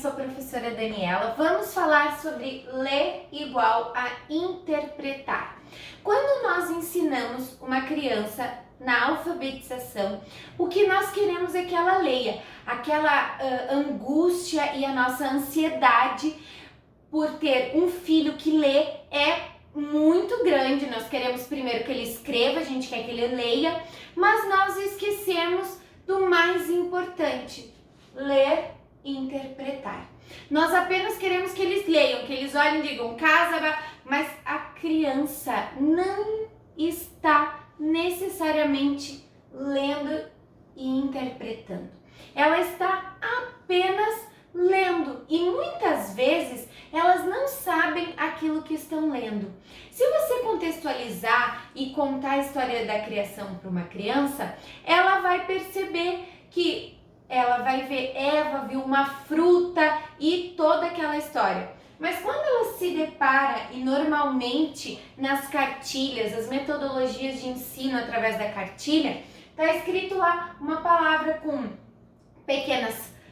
sou a professora Daniela. Vamos falar sobre ler igual a interpretar. Quando nós ensinamos uma criança na alfabetização, o que nós queremos é que ela leia. Aquela angústia e a nossa ansiedade por ter um filho que lê é muito grande. Nós queremos primeiro que ele escreva, a gente quer que ele leia, mas nós esquecemos do mais importante: ler e interpretar. Nós apenas queremos que eles leiam, que eles olhem e digam casa, mas a criança não está necessariamente lendo e interpretando. Ela está apenas lendo e muitas vezes elas não sabem aquilo que estão lendo. Se você contextualizar e contar a história da criação para uma criança, ela vai perceber que ela vai ver Eva viu uma fruta e toda aquela história. Mas quando ela se depara, e normalmente nas cartilhas, as metodologias de ensino através da cartilha, está escrito lá uma palavra com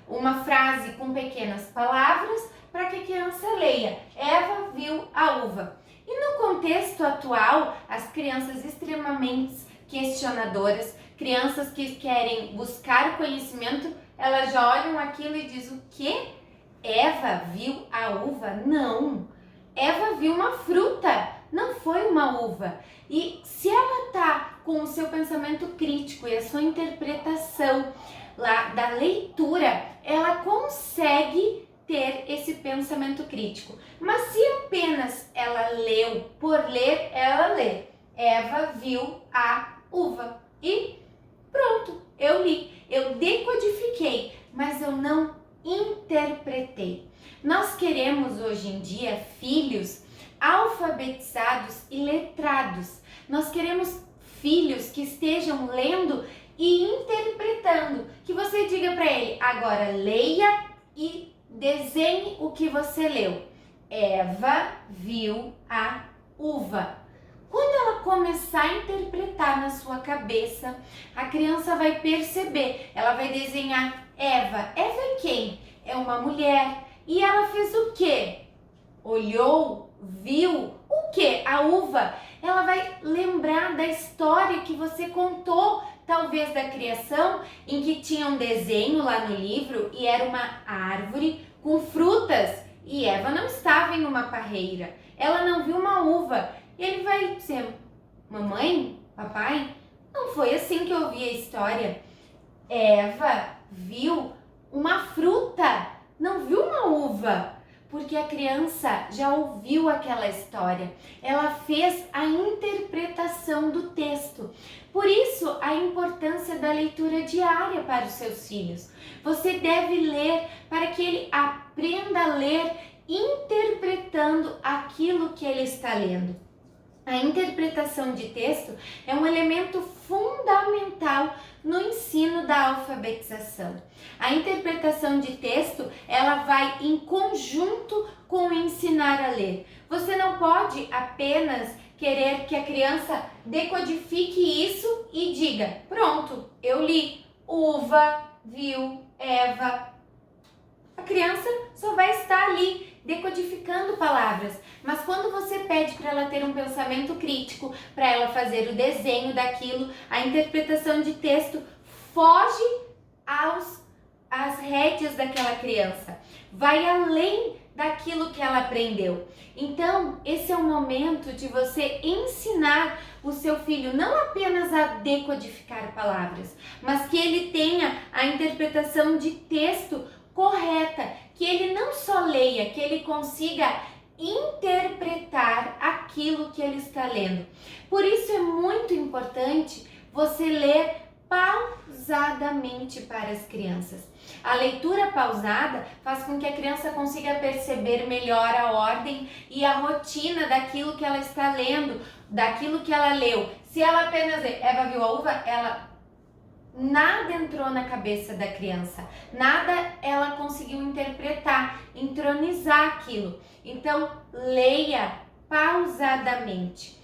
uma frase com pequenas palavras para que a criança leia. Eva viu a uva. E no contexto atual, as crianças extremamente questionadoras, crianças que querem buscar o conhecimento, elas já olham aquilo e dizem: o quê? Eva viu a uva? Não! Eva viu uma fruta, não foi uma uva. E se ela está com o seu pensamento crítico e a sua interpretação lá da leitura, ela consegue ter esse pensamento crítico. Mas se apenas ela leu por ler, ela lê. Eva viu a uva. E pronto, eu li, eu decodifiquei, mas eu não interpretei. Nós queremos hoje em dia filhos alfabetizados e letrados. Nós queremos filhos que estejam lendo e interpretando, que você diga para ele: agora leia e desenhe o que você leu. Eva viu a uva. Quando ela começar a interpretar na sua cabeça, a criança vai perceber, ela vai desenhar Eva. Eva é quem? É uma mulher. E ela fez o quê? Olhou, viu o quê? A uva. Ela vai lembrar da história que você contou, talvez da criação, em que tinha um desenho lá no livro e era uma árvore com frutas e Eva não estava em uma parreira. Ela não viu uma uva. E ele vai dizer: mamãe, papai, não foi assim que eu ouvi a história. Eva viu uma fruta, não viu uma uva. Porque a criança já ouviu aquela história, ela fez a interpretação do texto. Por isso, a importância da leitura diária para os seus filhos. Você deve ler para que ele aprenda a ler interpretando aquilo que ele está lendo. A interpretação de texto é um elemento fundamental no ensino da alfabetização. A interpretação de texto, ela vai em conjunto com o ensinar a ler. Você não pode apenas querer que a criança decodifique isso e diga: pronto, eu li, uva, viu, Eva. A criança só vai estar ali decodificando palavras, mas quando você pede para ela ter um pensamento crítico, para ela fazer o desenho daquilo, a interpretação de texto foge às rédeas daquela criança, vai além daquilo que ela aprendeu. Então, esse é o momento de você ensinar o seu filho não apenas a decodificar palavras, mas que ele tenha a interpretação de texto correta, que ele não só leia, que ele consiga interpretar aquilo que ele está lendo. Por isso é muito importante você ler pausadamente para as crianças. A leitura pausada faz com que a criança consiga perceber melhor a ordem e a rotina daquilo que ela está lendo, daquilo que ela leu. Se ela apenas lê, Eva viu a uva, nada entrou na cabeça da criança, nada ela conseguiu interpretar, entronizar aquilo. Então, leia pausadamente.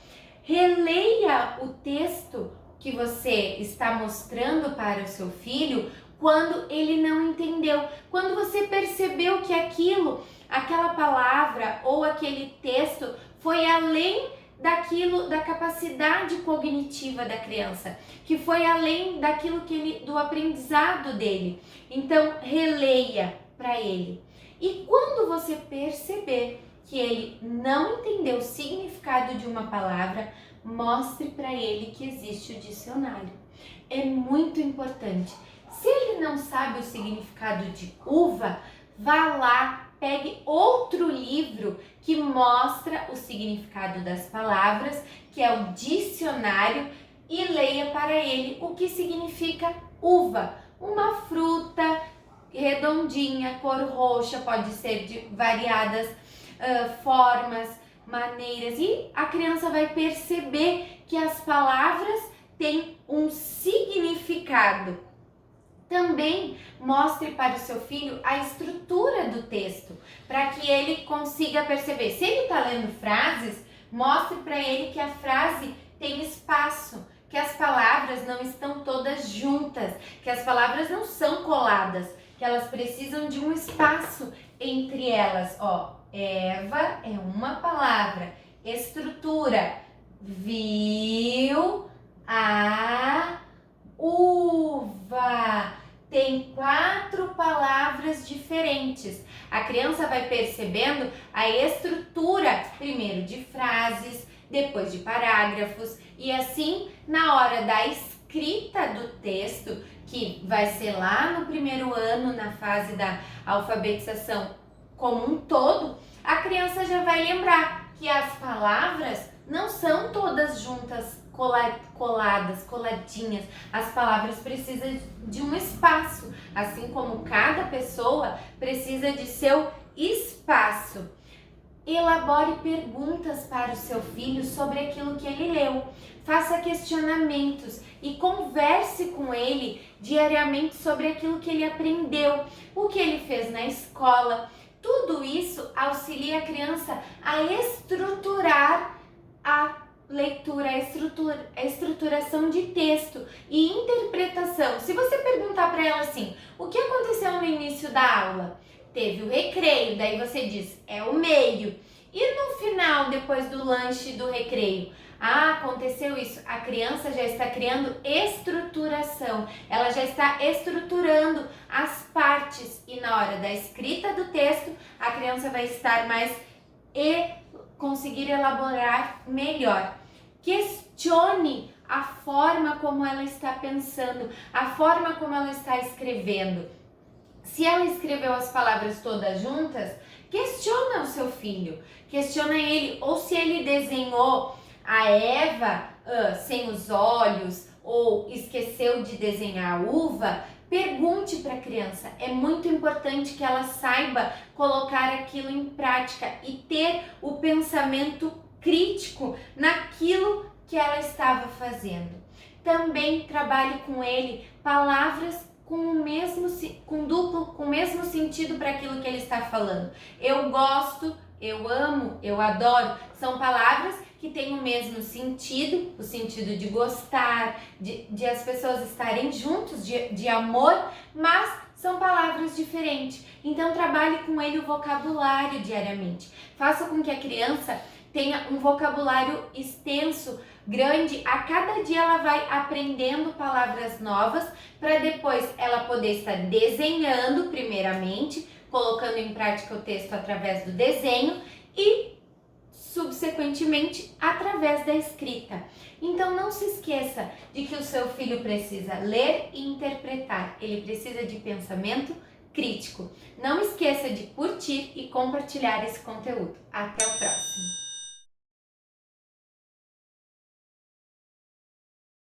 Releia o texto que você está mostrando para o seu filho quando ele não entendeu, quando você percebeu que aquela palavra ou aquele texto foi além daquilo, da capacidade cognitiva da criança, que foi além daquilo do aprendizado dele. Então, releia para ele. E quando você perceber que ele não entendeu o significado de uma palavra, mostre para ele que existe o dicionário. É muito importante. Se ele não sabe o significado de uva, vá lá, pegue outro livro que mostra o significado das palavras, que é o dicionário, e leia para ele o que significa uva. Uma fruta redondinha, cor roxa, pode ser de variadas formas, maneiras, e a criança vai perceber que as palavras têm um significado. Também mostre para o seu filho a estrutura do texto, para que ele consiga perceber. Se ele está lendo frases, mostre para ele que a frase tem espaço, que as palavras não estão todas juntas, que as palavras não são coladas, que elas precisam de um espaço entre elas. Ó, Eva é uma palavra. Estrutura: viu a uva. Tem 4 palavras diferentes. A criança vai percebendo a estrutura, primeiro de frases, depois de parágrafos, e assim, na hora da escrita do texto, que vai ser lá no primeiro ano, na fase da alfabetização como um todo, a criança já vai lembrar que as palavras não são todas juntas, coladas, coladinhas. As palavras precisam de um espaço, assim como cada pessoa precisa de seu espaço. Elabore perguntas para o seu filho sobre aquilo que ele leu. Faça questionamentos e converse com ele diariamente sobre aquilo que ele aprendeu, o que ele fez na escola. Tudo isso auxilia a criança a estruturar a leitura, a estruturação de texto e interpretação. Se você perguntar para ela assim, o que aconteceu no início da aula? Teve o recreio, daí você diz, é o meio. E no final, depois do lanche do recreio? Ah, aconteceu isso. A criança já está criando estruturação. Ela já está estruturando as partes. E na hora da escrita do texto, a criança vai estar mais e conseguir elaborar melhor. Questione a forma como ela está pensando, a forma como ela está escrevendo. Se ela escreveu as palavras todas juntas, questiona o seu filho, questiona ele, ou se ele desenhou a Eva sem os olhos, ou esqueceu de desenhar a uva, pergunte para a criança. É muito importante que ela saiba colocar aquilo em prática e ter o pensamento crítico naquilo que ela estava fazendo. Também trabalhe com ele palavras com o mesmo sentido para aquilo que ele está falando. Eu gosto, eu amo, eu adoro. São palavras que têm o mesmo sentido, o sentido de gostar, de as pessoas estarem juntos, de amor, mas são palavras diferentes. Então trabalhe com ele o vocabulário diariamente. Faça com que a criança tenha um vocabulário extenso, grande. A cada dia ela vai aprendendo palavras novas para depois ela poder estar desenhando primeiramente, colocando em prática o texto através do desenho e subsequentemente através da escrita. Então não se esqueça de que o seu filho precisa ler e interpretar, ele precisa de pensamento crítico. Não esqueça de curtir e compartilhar esse conteúdo. Até o próximo!